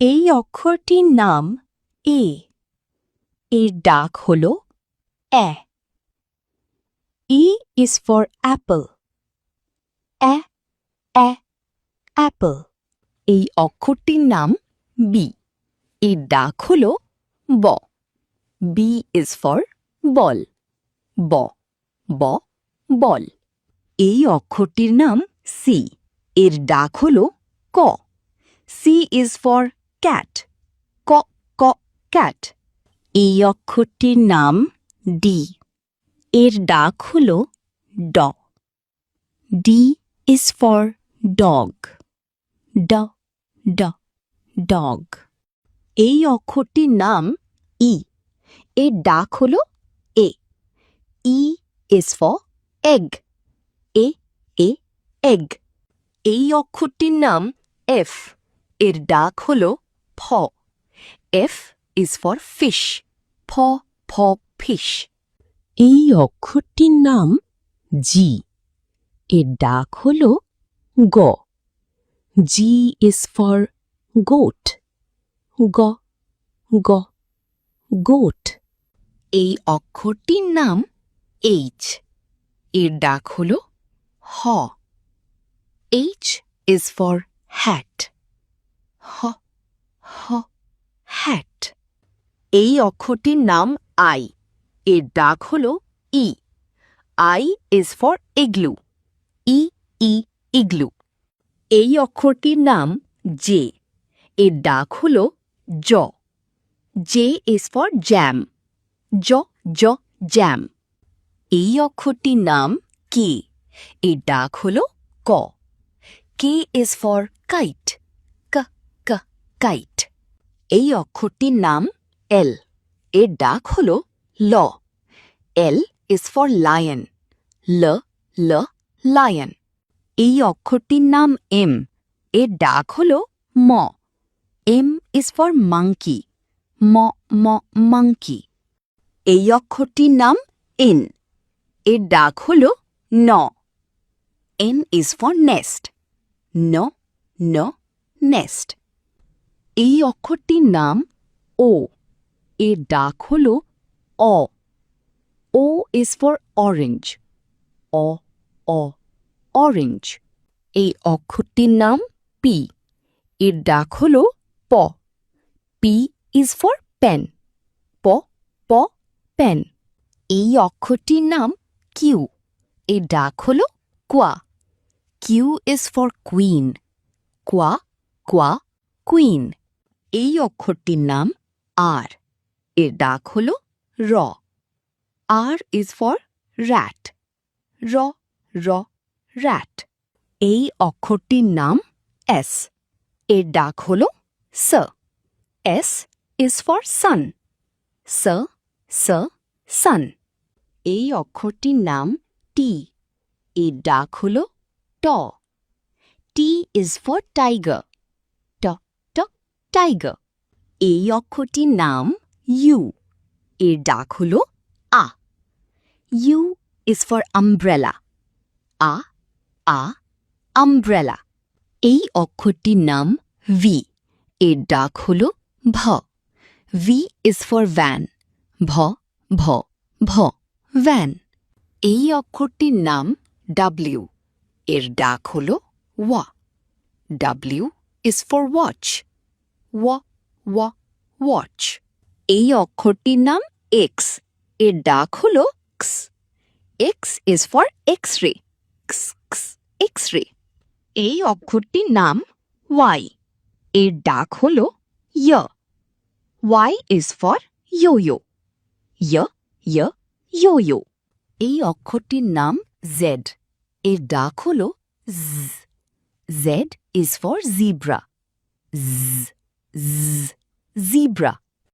এই অক্ষরটির নাম এ। এর ডাক হল অ্যা। E is for apple. Uh uh apple. এই অক্ষরটির নাম বি। এর ডাক হল ব। B is for ball. ব ব বল। এই অক্ষরটির নাম সি। এর ডাক হল ক। C is for cat. ক ক cat. এই অক্ষরটির নাম ডি। এর ডাক হল ড। D is for dog. ড ড dog. এই অক্ষরটির নাম ই। এর ডাক হল এ। E is for egg. A A egg. এই অক্ষরটির নাম এফ। এর ডাক হল ফ। F is for fish. ফ ফ fish. এই অক্ষরটির নাম জি। এর ডাক হল গ। G is for goat. গ গ goat. এই অক্ষরটির নাম এইচ। এর ডাক হল হ। H is for hat. হ হ hat. এই অক্ষরটির নাম আই। এর ডাক হল ই। I is for igloo. E E igloo. এই অক্ষরটির নাম জে। এর ডাক হল জ। J is for jam. জ জ jam. এই অক্ষরটির নাম কে। এর ডাক হল ক। K is for kite. ক ক kite. এই অক্ষরটির নাম এল। এর ডাক হল ল। L is for lion. Law law lion. এই অক্ষরটির নাম এম। এর ডাক হল ম। M is for monkey. ম ম monkey. এই অক্ষরটির নাম এন। এর ডাক হল ন। N is for nest. ন ন nest. এই অক্ষরটির নাম ও। এর ডাক হল অ। O is for orange. O O orange. এই অক্ষরটির নাম পি। এর ডাক হল প। P is for pen. প প pen. এই অক্ষরটির নাম কিউ। এর ডাক হল কোয়া। Q is for queen. কোয়া কোয়া queen. এই অক্ষরটির নাম আর। এর ডাক হল র। R is for rat. র র rat. এই অক্ষরটির নাম এস। এর ডাক হল স। S is for sun. Saw saw sun. এই অক্ষরটির নাম টি। এর ডাক হল ট। T is for tiger. ট ট tiger. এই অক্ষরটির নাম ইউ। এর ডাক হল আ। U is for umbrella. A a umbrella. এই অক্ষরটির নাম ভি। এর ডাক হল ভ। V is for van. ভ ভ ভ van. এই অক্ষরটির নাম ডাব্লিউ। এর ডাক হল ওয়া। W is for watch. O O watch. এই অক্ষরটির নাম এক্স। এর ডাক হল ক্স। X is for x-ray. ক্স ক্স x-ray. এই অক্ষরটির নাম ওয়াই। এর ডাক হল য়। Y is for yo-yo. য় য় yo-yo. এই অক্ষরটির নাম জেড। এর ডাক হল জ। Z is for zebra. Z z zebra.